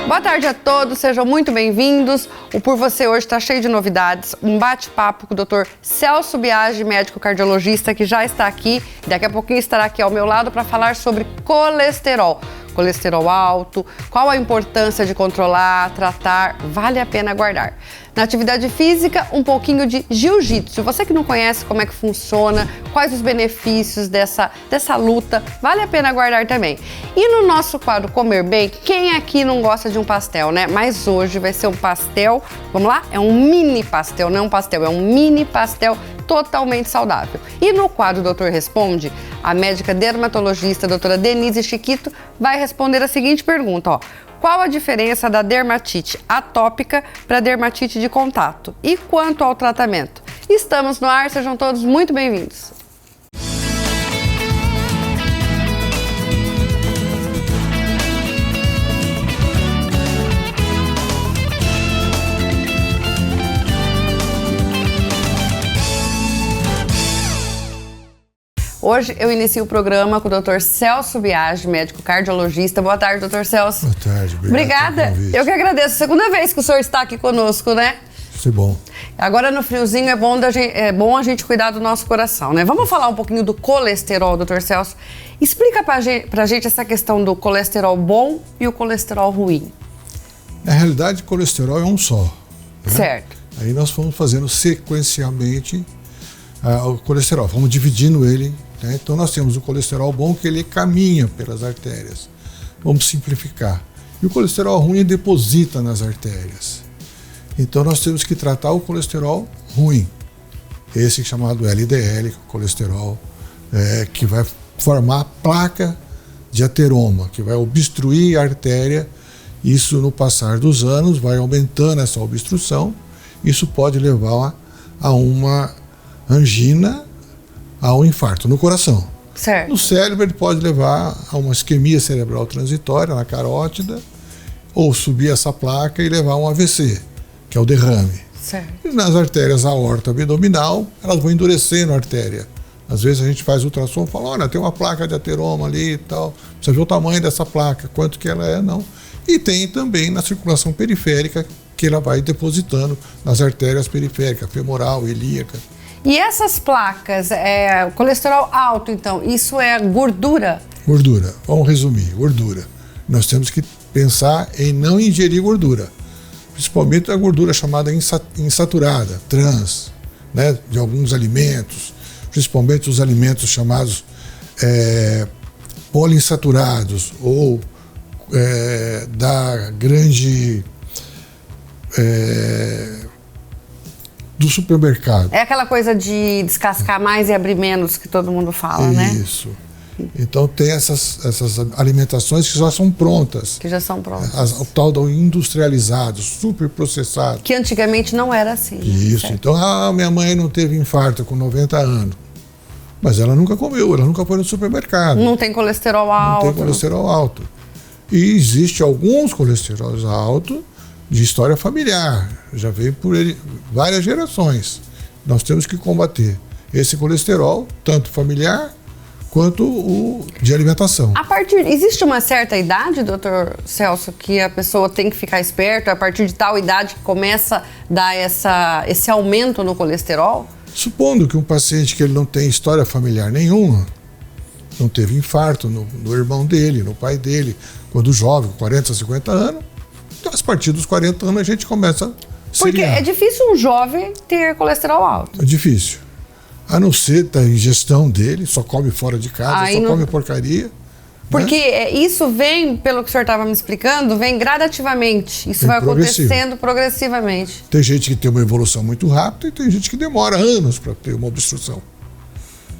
Boa tarde a todos, sejam muito bem-vindos. O Por Você hoje está cheio de novidades. Um bate-papo com o Dr. Celso Biagi, médico cardiologista, que já está aqui. Daqui a pouquinho estará aqui ao meu lado para falar sobre colesterol. Colesterol alto, qual a importância de controlar, tratar, vale a pena guardar. Na atividade física, um pouquinho de jiu-jitsu. Você que não conhece como é que funciona, quais os benefícios dessa luta, vale a pena guardar também. E no nosso quadro Comer Bem, quem aqui não gosta de um pastel, né? Mas hoje vai ser um pastel, vamos lá? É um mini pastel, não é um pastel, é um mini pastel totalmente saudável. E no quadro Doutor Responde, a médica dermatologista, doutora Denise Chiquito, vai responder a seguinte pergunta, ó. Qual a diferença da dermatite atópica para dermatite de contato? E quanto ao tratamento? Estamos no ar, sejam todos muito bem-vindos. Hoje eu inicio o programa com o Dr. Celso Biagi, médico cardiologista. Boa tarde, Dr. Celso. Boa tarde, obrigada. Eu que agradeço. Segunda vez que o senhor está aqui conosco, né? Isso é bom. Agora no friozinho é bom a gente cuidar do nosso coração, né? Vamos falar um pouquinho do colesterol, Dr. Celso. Explica pra gente essa questão do colesterol bom e o colesterol ruim. Na realidade, o colesterol é um só. Né? Certo. Aí nós fomos fazendo sequencialmente o colesterol, vamos dividindo ele. Né? Então nós temos o colesterol bom, que ele caminha pelas artérias. Vamos simplificar. E o colesterol ruim deposita nas artérias. Então nós temos que tratar o colesterol ruim. Esse chamado LDL, colesterol, que vai formar placa de ateroma, que vai obstruir a artéria. Isso, no passar dos anos, vai aumentando essa obstrução. Isso pode levar a uma angina, a um infarto no coração. Certo. No cérebro ele pode levar a uma isquemia cerebral transitória na carótida, ou subir essa placa e levar a um AVC, que é o derrame. Certo. E nas artérias aorta abdominal, elas vão endurecendo a artéria. Às vezes a gente faz ultrassom e fala, olha, tem uma placa de ateroma ali e tal, precisa ver o tamanho dessa placa, quanto que ela é, não. E tem também na circulação periférica, que ela vai depositando nas artérias periféricas, femoral, ilíaca. E essas placas, colesterol alto, então, isso é gordura? Gordura, vamos resumir, gordura. Nós temos que pensar em não ingerir gordura, principalmente a gordura chamada insaturada, trans, né, de alguns alimentos, principalmente os alimentos chamados poliinsaturados ou da grande... do supermercado. É aquela coisa de descascar mais e abrir menos que todo mundo fala, né? Isso. Então tem essas alimentações que já são prontas. Que já são prontas. O tal do industrializado, super processado. Que antigamente não era assim. Isso. Certo. Então, minha mãe não teve infarto com 90 anos. Mas ela nunca comeu, ela nunca foi no supermercado. Não tem colesterol alto. Não tem colesterol alto. E existe alguns colesteróis altos de história familiar, já veio por ele várias gerações. Nós temos que combater esse colesterol, tanto familiar quanto o de alimentação. Existe uma certa idade, doutor Celso, que a pessoa tem que ficar esperta, a partir de tal idade que começa a dar esse aumento no colesterol? Supondo que um paciente que ele não tem história familiar nenhuma, não teve infarto no irmão dele, no pai dele, quando jovem, 40, 50 anos, então, a partir dos 40 anos a gente começa a Porque é difícil um jovem ter colesterol alto. É difícil. A não ser da ingestão dele, só come fora de casa, come porcaria. Porque isso vem, pelo que o senhor estava me explicando, vem gradativamente. Isso vai acontecendo progressivamente. Tem gente que tem uma evolução muito rápida e tem gente que demora anos para ter uma obstrução.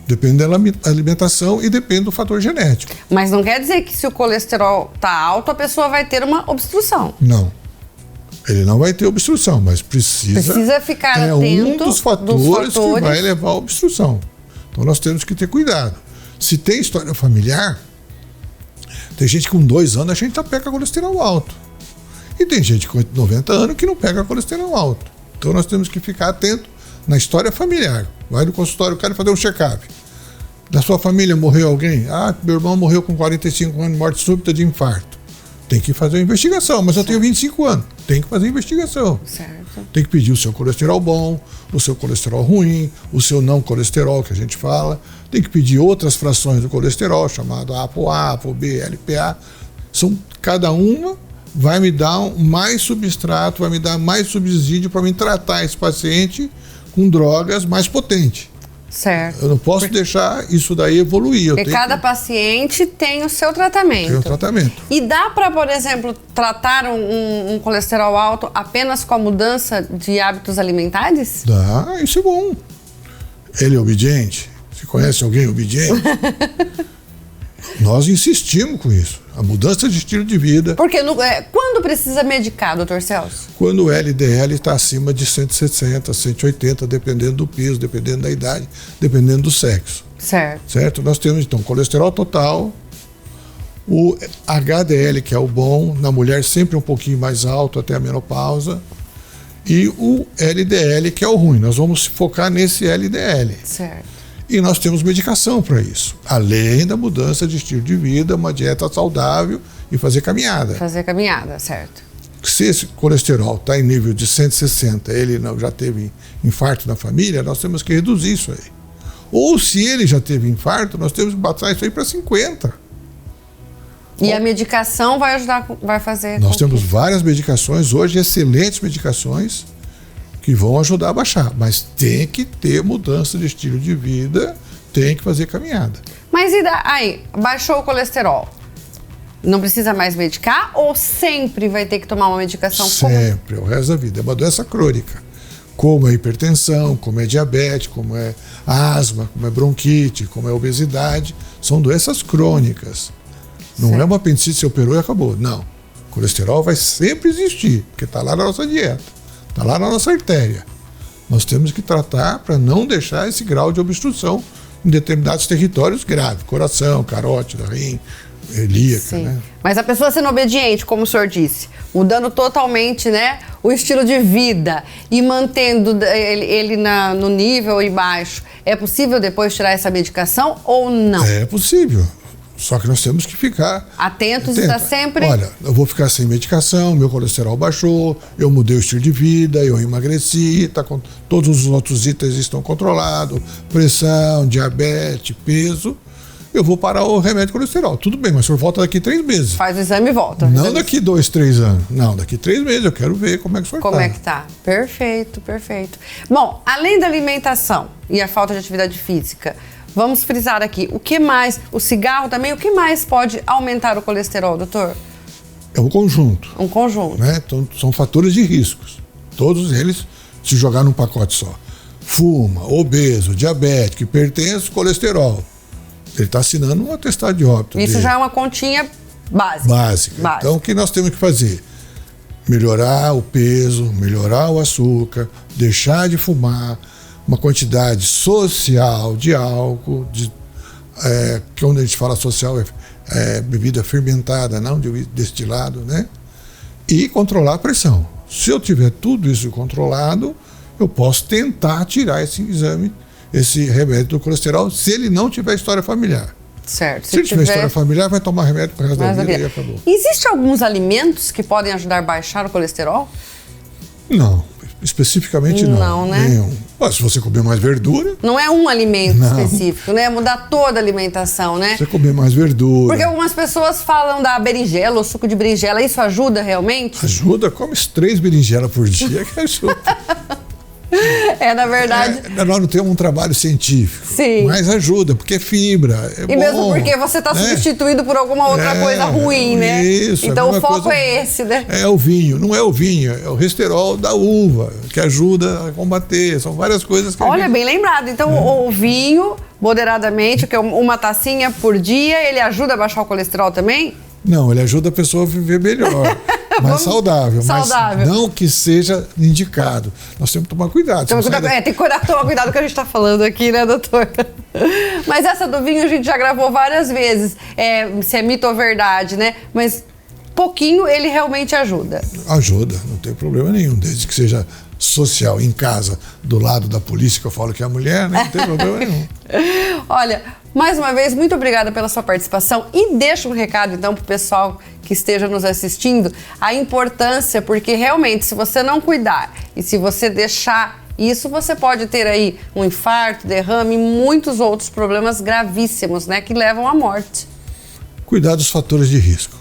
Depende da alimentação e depende do fator genético. Mas não quer dizer que se o colesterol está alto, a pessoa vai ter uma obstrução. Não. Ele não vai ter obstrução, mas precisa ficar atento. É um dos fatores que vai levar à obstrução. Então nós temos que ter cuidado. Se tem história familiar, tem gente que com 2 anos a gente já pega colesterol alto. E tem gente com 90 anos que não pega colesterol alto. Então nós temos que ficar atento na história familiar. Vai no consultório, quero fazer um check-up. Da sua família morreu alguém? Ah, meu irmão morreu com 45 anos, morte súbita de infarto. tem que fazer a investigação. Mas eu tenho 25 anos, tem que fazer a investigação. Certo. Tem que pedir o seu colesterol bom, o seu colesterol ruim, o seu não colesterol, que a gente fala. Tem que pedir outras frações do colesterol, chamado ApoA, ApoB, LPA. Cada uma vai me dar mais substrato, vai me dar mais subsídio para me tratar esse paciente com drogas mais potentes. Certo. Eu não posso deixar isso daí evoluir. Porque cada paciente tem o seu tratamento. Tem o tratamento. E dá para, por exemplo, tratar um colesterol alto apenas com a mudança de hábitos alimentares? Dá, isso é bom. Ele é obediente? Você conhece alguém obediente? Nós insistimos com isso. A mudança de estilo de vida. Porque quando precisa medicar, doutor Celso? Quando o LDL está acima de 160, 180, dependendo do peso, dependendo da idade, dependendo do sexo. Certo. Nós temos, então, colesterol total, o HDL, que é o bom, na mulher sempre um pouquinho mais alto até a menopausa, e o LDL, que é o ruim. Nós vamos focar nesse LDL. Certo. E nós temos medicação para isso, além da mudança de estilo de vida, uma dieta saudável e fazer caminhada. Fazer caminhada, certo. Se esse colesterol está em nível de 160, ele já teve infarto na família, nós temos que reduzir isso aí. Ou se ele já teve infarto, nós temos que baixar isso aí para 50. E a medicação vai ajudar, vai fazer... Nós temos várias medicações, hoje excelentes medicações, que vão ajudar a baixar, mas tem que ter mudança de estilo de vida, tem que fazer caminhada. Mas aí, baixou o colesterol, não precisa mais medicar ou sempre vai ter que tomar uma medicação? Sempre, o resto da vida. É uma doença crônica, como é hipertensão, como é diabetes, como é asma, como é bronquite, como é obesidade, são doenças crônicas. Não é uma apendicite, você operou e acabou. Não, o colesterol vai sempre existir, porque está lá na nossa dieta. Está lá na nossa artéria. Nós temos que tratar para não deixar esse grau de obstrução em determinados territórios graves. Coração, carótida, rim, ilíaca. Sim. Né? Mas a pessoa sendo obediente, como o senhor disse, mudando totalmente, né, o estilo de vida e mantendo ele no nível e baixo, é possível depois tirar essa medicação ou não? É possível. Só que nós temos que ficar atentos e estar sempre... Olha, eu vou ficar sem medicação, meu colesterol baixou, eu mudei o estilo de vida, eu emagreci, todos os outros itens estão controlados, pressão, diabetes, peso, eu vou parar o remédio de colesterol. Tudo bem, mas o senhor volta daqui 3 meses. Faz o exame e volta. Não daqui 2, 3 anos. Não, daqui 3 meses eu quero ver como é que o senhor está. Como é que tá? Perfeito, perfeito. Bom, além da alimentação e a falta de atividade física, vamos frisar aqui, o que mais, o cigarro também, o que mais pode aumentar o colesterol, doutor? É um conjunto. Um conjunto. Né? Então, são fatores de riscos. Todos eles se jogar num pacote só. Fuma, obeso, diabético, hipertenso, colesterol. Ele está assinando um atestado de óbito. Isso já é uma continha básica. Então, o que nós temos que fazer? Melhorar o peso, melhorar o açúcar, deixar de fumar, uma quantidade social de álcool, que quando a gente fala social é bebida fermentada, não de destilado, né? E controlar a pressão. Se eu tiver tudo isso controlado, eu posso tentar tirar esse exame, esse remédio do colesterol, se ele não tiver história familiar. Certo. Se ele tiver história familiar, vai tomar remédio para o resto da vida e acabou. Existem alguns alimentos que podem ajudar a baixar o colesterol? Não. Especificamente não. Não, né? Nenhum. Mas se você comer mais verdura... Não é um alimento específico, né? É mudar toda a alimentação, né? Você comer mais verdura... Porque algumas pessoas falam da berinjela, o suco de berinjela, isso ajuda realmente? Ajuda, come 3 berinjelas por dia que ajuda. Na verdade... Nós não temos um trabalho científico. Sim. Mas ajuda, porque é fibra, é e bom, mesmo porque você está substituindo por alguma outra coisa ruim, né? Isso. Então o foco é esse, né? É o vinho. Não é o vinho, é o resterol da uva, que ajuda a combater. São várias coisas que Olha, bem lembrado. Então o vinho, moderadamente, que é uma tacinha por dia, ele ajuda a baixar o colesterol também? Não, ele ajuda a pessoa a viver melhor. Mais saudável, mas não que seja indicado. Nós temos que tomar cuidado. Tem que tomar cuidado com o que a gente está falando aqui, né, doutor? Mas essa do vinho a gente já gravou várias vezes, se é mito ou verdade, né? Mas pouquinho ele realmente ajuda. Ajuda, não tem problema nenhum, desde que seja social, em casa, do lado da polícia, que eu falo que é a mulher, né? Não tem problema nenhum. Olha, Mais uma vez, muito obrigada pela sua participação e deixa um recado então pro pessoal que esteja nos assistindo, a importância, porque realmente se você não cuidar e se você deixar isso, você pode ter aí um infarto, derrame e muitos outros problemas gravíssimos, né, que levam à morte. Cuidar dos fatores de risco.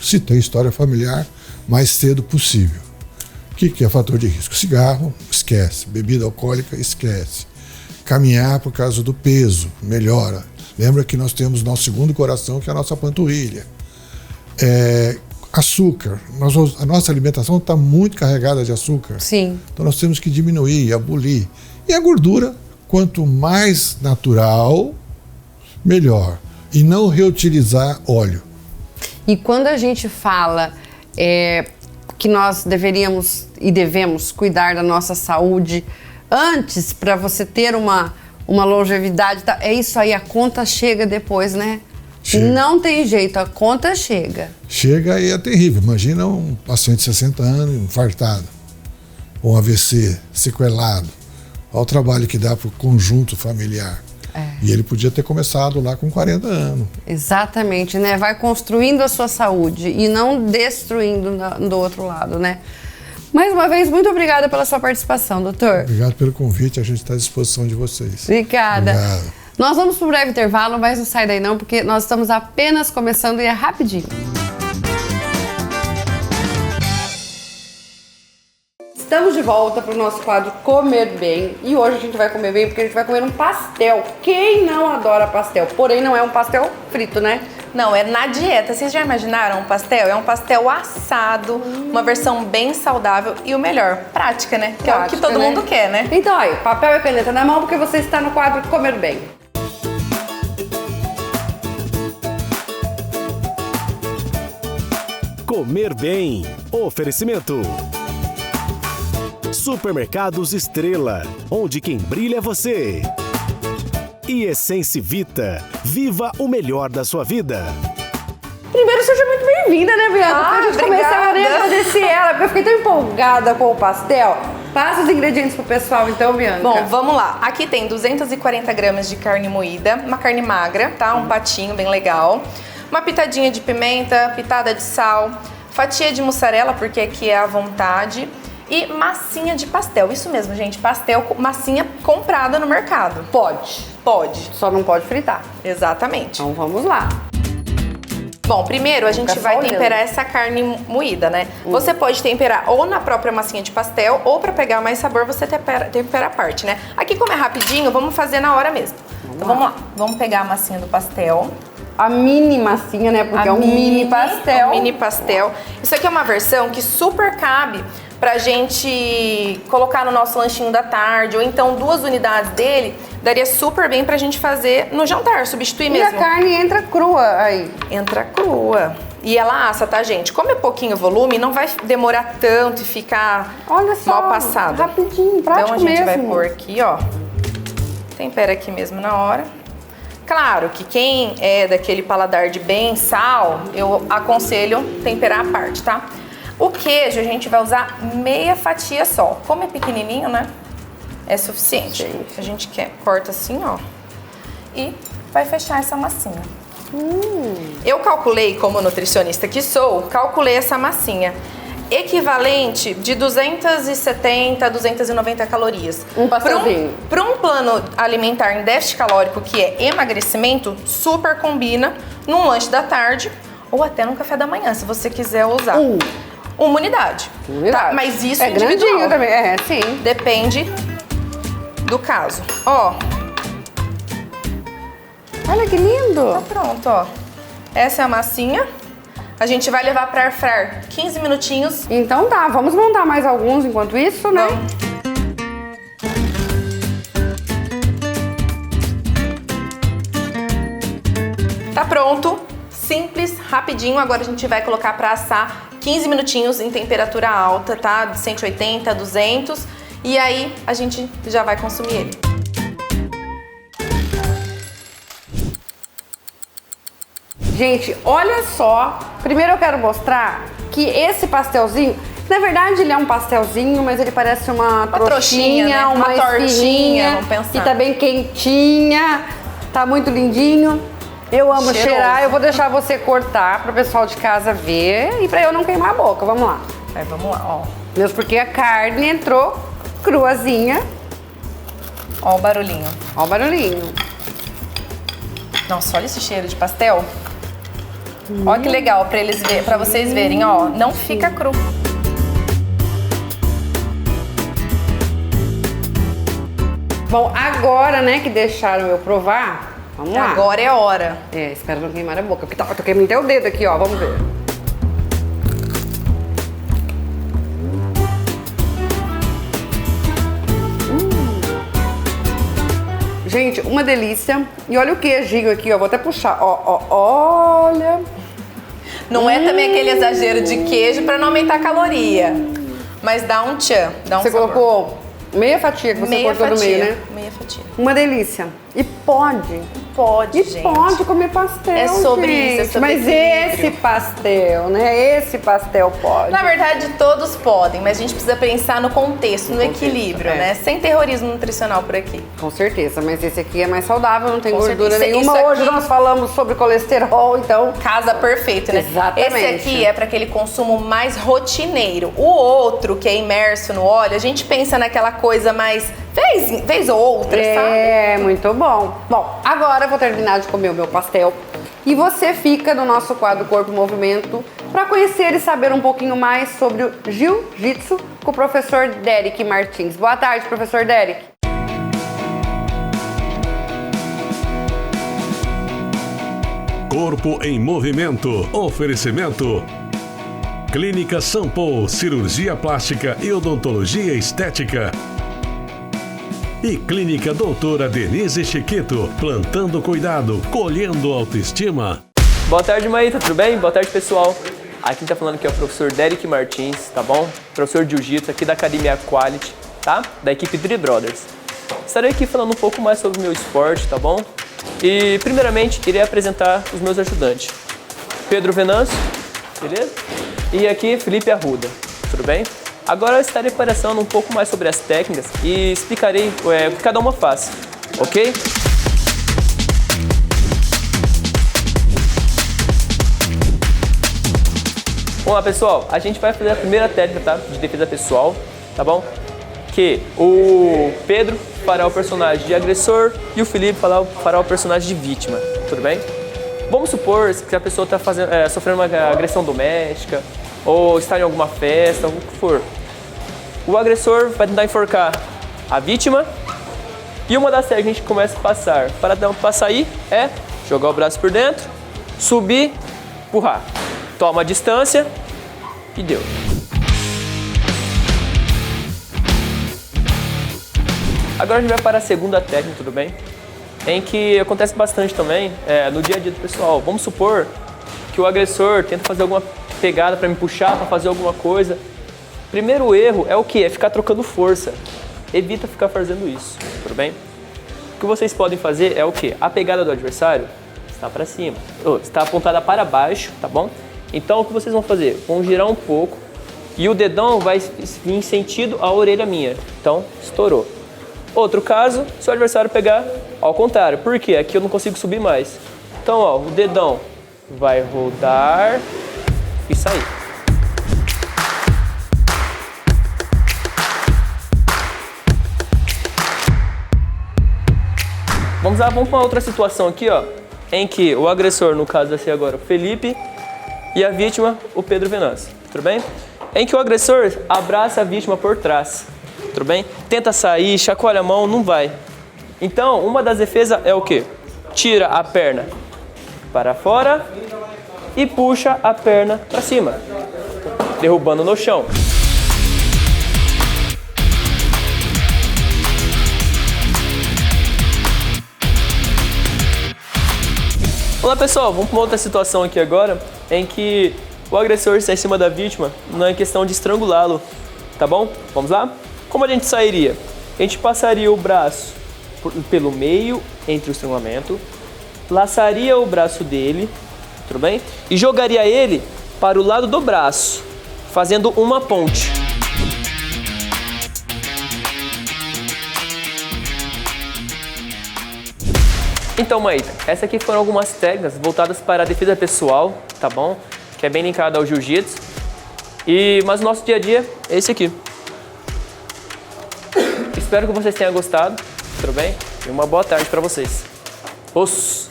Se tem história familiar, mais cedo possível. O que é fator de risco? Cigarro, esquece. Bebida alcoólica, esquece. Caminhar por causa do peso, melhora. Lembra que nós temos nosso segundo coração, que é a nossa panturrilha. Açúcar. A nossa alimentação está muito carregada de açúcar. Sim. Então nós temos que diminuir, abolir. E a gordura, quanto mais natural, melhor. E não reutilizar óleo. E quando a gente fala que nós deveríamos e devemos cuidar da nossa saúde antes, para você ter uma longevidade, é isso aí, a conta chega depois, né? Chega. Não tem jeito, a conta chega. Chega e é terrível. Imagina um paciente de 60 anos infartado, ou um AVC sequelado. Olha o trabalho que dá para o conjunto familiar. E ele podia ter começado lá com 40 anos. Exatamente, né? Vai construindo a sua saúde e não destruindo do outro lado, né? Mais uma vez, muito obrigada pela sua participação, doutor. Obrigado pelo convite, a gente está à disposição de vocês. Obrigada. Obrigado. Nós vamos para um breve intervalo, mas não sai daí não, porque nós estamos apenas começando e é rapidinho. Estamos de volta para o nosso quadro Comer Bem e hoje a gente vai comer bem porque a gente vai comer um pastel. Quem não adora pastel? Porém não é um pastel frito, né? Não, é na dieta. Vocês já imaginaram um pastel? É um pastel assado, uma versão bem saudável e o melhor, prática, né? Que Prática, é o que todo mundo quer, né? Então aí, papel e caneta na mão porque você está no quadro Comer Bem. Comer Bem. Oferecimento. Supermercados Estrela, onde quem brilha é você. E Essence Vita, viva o melhor da sua vida. Primeiro, seja muito bem-vinda, né, Bianca? Pra gente começar a agradecer ela, porque eu fiquei tão empolgada com o pastel. Passa os ingredientes pro pessoal, então, Bianca. Bom, vamos lá. Aqui tem 240 gramas de carne moída, uma carne magra, tá? Um patinho bem legal. Uma pitadinha de pimenta, pitada de sal, fatia de mussarela, porque aqui é à vontade. E massinha de pastel. Isso mesmo, gente. Pastel, massinha comprada no mercado. Pode. Pode. Só não pode fritar. Exatamente. Então vamos lá. Bom, primeiro a gente vai temperar essa carne moída, né? Você pode temperar ou na própria massinha de pastel, ou para pegar mais sabor você tempera a parte, né? Aqui como é rapidinho, vamos fazer na hora mesmo. Então vamos lá. Vamos pegar a massinha do pastel. A mini massinha, né? Porque é um mini pastel. É um mini pastel. Isso aqui é uma versão que super cabe pra gente colocar no nosso lanchinho da tarde, ou então 2 unidades dele, daria super bem pra gente fazer no jantar, substituir mesmo. E a carne entra crua aí. Entra crua. E ela assa, tá, gente? Como é pouquinho volume, não vai demorar tanto e ficar mal passado. Rapidinho, prático mesmo. Então a gente mesmo. vai pôr aqui, ó. Tempera aqui mesmo na hora. Claro que quem é daquele paladar de bem sal, eu aconselho temperar a parte, tá? O queijo a gente vai usar meia fatia só. Como é pequenininho, né? É suficiente. A gente corta assim, ó. E vai fechar essa massinha. Eu calculei, como nutricionista que sou, calculei essa massinha. Equivalente de 270 a 290 calorias. Um pastelzinho. Para um plano alimentar em déficit calórico, que é emagrecimento, super combina num lanche da tarde ou até no café da manhã, se você quiser usar. Uma unidade. Tá? Mas isso é individual. Grandinho também, sim. Depende do caso. Ó. Olha que lindo. Tá pronto, ó. Essa é a massinha. A gente vai levar para airfryer 15 minutinhos. Então tá, vamos montar mais alguns enquanto isso, né? Tá pronto. Simples, rapidinho. Agora a gente vai colocar para assar 15 minutinhos em temperatura alta, tá? De 180 a 200. E aí a gente já vai consumir ele. Gente, olha só. Primeiro eu quero mostrar que esse pastelzinho, na verdade ele é um pastelzinho, mas ele parece uma trouxinha, né? uma tortinha, vamos pensar. que tá bem quentinha. Tá muito lindinho. Eu amo Cheiroso. cheirar. Eu vou deixar você cortar para o pessoal de casa ver e para eu não queimar a boca. Vamos lá. Aí, vamos lá, ó. Mesmo porque a carne entrou cruazinha. Ó o barulhinho. Ó o barulhinho. Nossa, olha esse cheiro de pastel. Olha que legal pra vocês verem, ó. Não fica cru. Bom, agora, né, que deixaram eu provar, vamos lá. Agora é a hora. É, espero não queimar a boca, porque eu tô queimando até o dedo aqui, ó, vamos ver. Gente, uma delícia. E olha o queijinho aqui, ó, vou até puxar, olha. Não é também aquele exagero de queijo pra não aumentar a caloria. Mas dá um tchan, dá um Você sabor. colocou meia fatia que você meia cortou fatia, no meio, né? meia fatia. Uma delícia. E pode. Pode, E gente. pode comer pastel, É sobre gente. isso, é sobre Mas equilíbrio. esse pastel, né? Esse pastel pode. Na verdade, todos podem, mas a gente precisa pensar no contexto, no contexto, equilíbrio, é. né? Sem terrorismo nutricional por aqui. Com certeza, mas esse aqui é mais saudável, não tem Com gordura certeza. nenhuma. Isso Hoje aqui- nós falamos sobre colesterol, então... Casa perfeito, né? Exatamente. Esse aqui é para aquele consumo mais rotineiro. O outro, que é imerso no óleo, a gente pensa naquela coisa mais vez ou outra, sabe? É, muito bom. Bom, agora eu vou terminar de comer o meu pastel. E você fica no nosso quadro Corpo em Movimento para conhecer e saber um pouquinho mais sobre o Jiu-Jitsu com o professor Derek Martins. Boa tarde, professor Derek. Corpo em Movimento. Oferecimento. Clínica Sampo, cirurgia plástica e odontologia estética. E Clínica Doutora Denise Chiquito, plantando cuidado, colhendo autoestima. Boa tarde, Maíta, tudo bem? Boa tarde, pessoal. Aqui quem tá falando aqui é o professor Derek Martins, tá bom? Professor de Jiu-Jitsu aqui da Academia Quality, tá? Da equipe Dri Brothers. Estarei aqui falando um pouco mais sobre o meu esporte, tá bom? E, primeiramente, irei apresentar os meus ajudantes. Pedro Venâncio, beleza? E aqui, Felipe Arruda, tudo bem? Agora eu estarei passando um pouco mais sobre as técnicas e explicarei o que cada uma faz, ok? Vamos lá, pessoal, a gente vai fazer a primeira técnica, tá? De defesa pessoal, tá bom? Que o Pedro fará o personagem de agressor e o Felipe fará o personagem de vítima, tudo bem? Vamos supor que a pessoa está sofrendo uma agressão doméstica ou está em alguma festa, o que for. O agressor vai tentar enforcar a vítima e uma das técnicas que a gente começa a passar para sair é jogar o braço por dentro, subir, empurrar. Toma a distância e deu. Agora a gente vai para a segunda técnica, tudo bem? Em que acontece bastante também no dia a dia do pessoal. Vamos supor que o agressor tenta fazer alguma pegada para me puxar, para fazer alguma coisa. Primeiro erro é o que? É ficar trocando força. Evita ficar fazendo isso, tudo bem? O que vocês podem fazer é o que? A pegada do adversário está para cima, está apontada para baixo, tá bom? Então o que vocês vão fazer? Vão girar um pouco e o dedão vai vir em sentido à orelha minha. Então, estourou. Outro caso, se o adversário pegar ao contrário. Por quê? Aqui eu não consigo subir mais. Então, ó, o dedão vai rodar e sair. Vamos para uma outra situação aqui, ó, em que o agressor, no caso vai ser agora o Felipe, e a vítima, o Pedro Venâncio, tudo bem? Em que o agressor abraça a vítima por trás, tudo bem? Tenta sair, chacoalha a mão, não vai. Então, uma das defesas é o quê? Tira a perna para fora e puxa a perna para cima, derrubando no chão. Olá, pessoal, vamos para uma outra situação aqui agora, em que o agressor está em cima da vítima, não é questão de estrangulá-lo, tá bom? Vamos lá? Como a gente sairia? A gente passaria o braço pelo meio, entre o estrangulamento, laçaria o braço dele, tudo bem? E jogaria ele para o lado do braço, fazendo uma ponte. Então, Maíta, essas aqui foram algumas técnicas voltadas para a defesa pessoal, tá bom? Que é bem linkado ao jiu-jitsu. Mas o nosso dia a dia é esse aqui. Espero que vocês tenham gostado, tudo bem? E uma boa tarde para vocês. Os.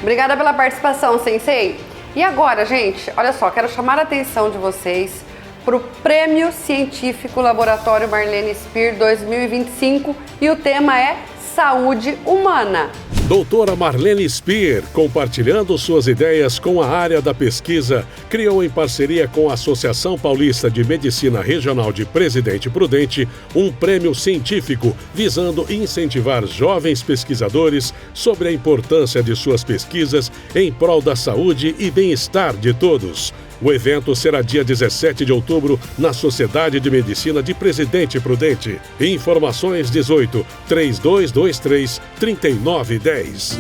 Obrigada pela participação, Sensei. E agora, gente, olha só, quero chamar a atenção de vocês para o Prêmio Científico Laboratório Marlene Speer 2025 e o tema é Saúde Humana. Doutora Marlene Speer, compartilhando suas ideias com a área da pesquisa, criou em parceria com a Associação Paulista de Medicina Regional de Presidente Prudente um prêmio científico visando incentivar jovens pesquisadores sobre a importância de suas pesquisas em prol da saúde e bem-estar de todos. O evento será dia 17 de outubro na Sociedade de Medicina de Presidente Prudente. Informações 18 3223 3910.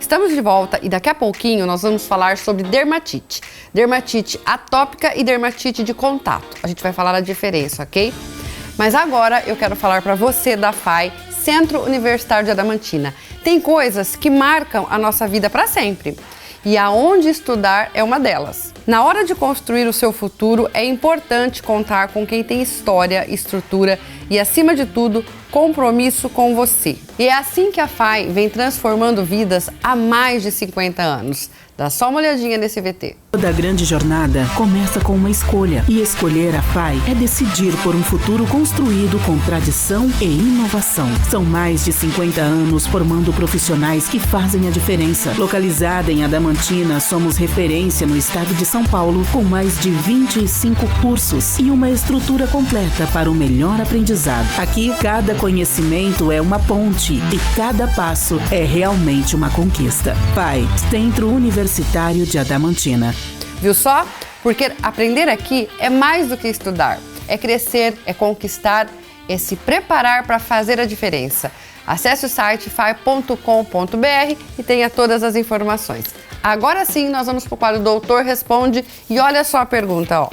Estamos de volta e daqui a pouquinho nós vamos falar sobre dermatite. Dermatite atópica e dermatite de contato. A gente vai falar a diferença, ok? Mas agora eu quero falar para você da FAI, Centro Universitário de Adamantina. Tem coisas que marcam a nossa vida para sempre. E aonde estudar é uma delas. Na hora de construir o seu futuro, é importante contar com quem tem história, estrutura e, acima de tudo, compromisso com você. E é assim que a FAI vem transformando vidas há mais de 50 anos. Dá só uma olhadinha nesse VT. Toda grande jornada começa com uma escolha. E escolher a FAI é decidir por um futuro construído com tradição e inovação. São mais de 50 anos formando profissionais que fazem a diferença. Localizada em Adamantina, somos referência no estado de São Paulo, com mais de 25 cursos e uma estrutura completa para o melhor aprendizado. Aqui, cada conhecimento é uma ponte e cada passo é realmente uma conquista. FAI, Centro Universitário de Adamantina. Viu só? Porque aprender aqui é mais do que estudar. É crescer, é conquistar, é se preparar para fazer a diferença. Acesse o site fai.com.br e tenha todas as informações. Agora sim, nós vamos para o quadro Doutor Responde e olha só a pergunta, ó.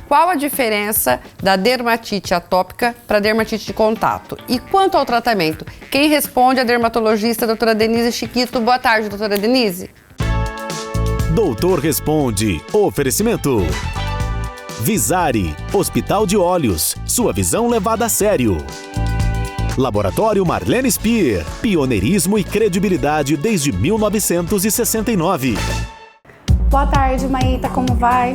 Qual a diferença da dermatite atópica para dermatite de contato? E quanto ao tratamento? Quem responde é a dermatologista a doutora Denise Chiquito. Boa tarde, doutora Denise. Doutor Responde. Oferecimento. Visari, Hospital de Olhos. Sua visão levada a sério. Laboratório Marlene Speer. Pioneirismo e credibilidade desde 1969. Boa tarde, Maíta. Como vai?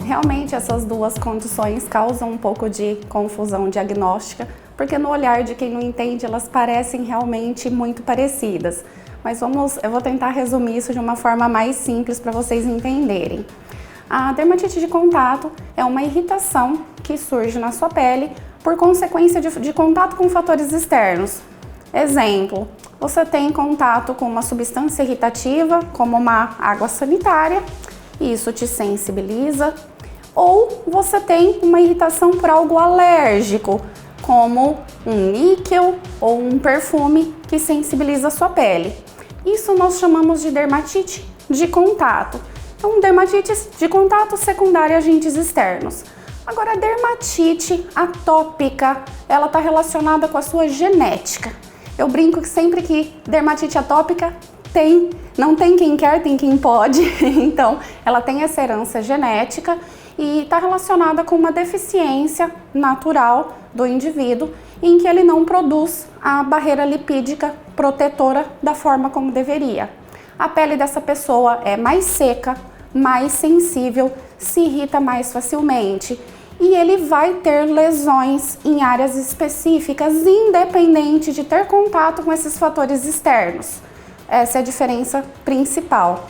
Realmente essas duas condições causam um pouco de confusão diagnóstica, porque no olhar de quem não entende elas parecem realmente muito parecidas. Mas eu vou tentar resumir isso de uma forma mais simples para vocês entenderem. A dermatite de contato é uma irritação que surge na sua pele por consequência de contato com fatores externos. Exemplo, você tem contato com uma substância irritativa, como uma água sanitária, e isso te sensibiliza. Ou você tem uma irritação por algo alérgico, como um níquel ou um perfume que sensibiliza a sua pele. Isso nós chamamos de dermatite de contato. Então, dermatite de contato secundária a agentes externos. Agora, a dermatite atópica, ela está relacionada com a sua genética. Eu brinco que sempre que dermatite atópica não tem quem quer, tem quem pode. Então, ela tem essa herança genética e está relacionada com uma deficiência natural do indivíduo em que ele não produz a barreira lipídica protetora da forma como deveria. A pele dessa pessoa é mais seca, mais sensível, se irrita mais facilmente e ele vai ter lesões em áreas específicas, independente de ter contato com esses fatores externos. Essa é a diferença principal.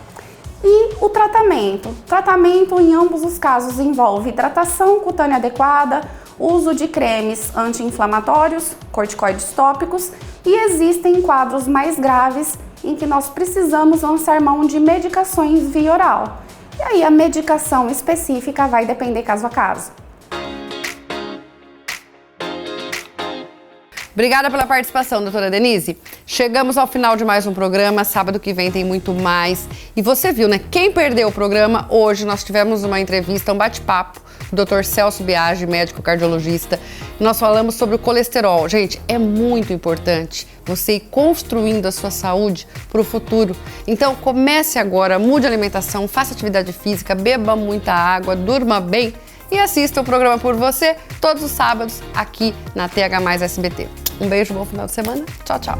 E o tratamento? O tratamento em ambos os casos envolve hidratação cutânea adequada, uso de cremes anti-inflamatórios, corticoides tópicos e existem quadros mais graves em que nós precisamos lançar mão de medicações via oral. E aí a medicação específica vai depender caso a caso. Obrigada pela participação, doutora Denise. Chegamos ao final de mais um programa. Sábado que vem tem muito mais. E você viu, né? Quem perdeu o programa, hoje nós tivemos uma entrevista, um bate-papo Dr. Celso Biagi, médico cardiologista. Nós falamos sobre o colesterol. Gente, é muito importante você ir construindo a sua saúde para o futuro. Então, comece agora, mude a alimentação, faça atividade física, beba muita água, durma bem e assista o programa Por Você todos os sábados aqui na TH+ SBT. Um beijo, bom final de semana. Tchau, tchau.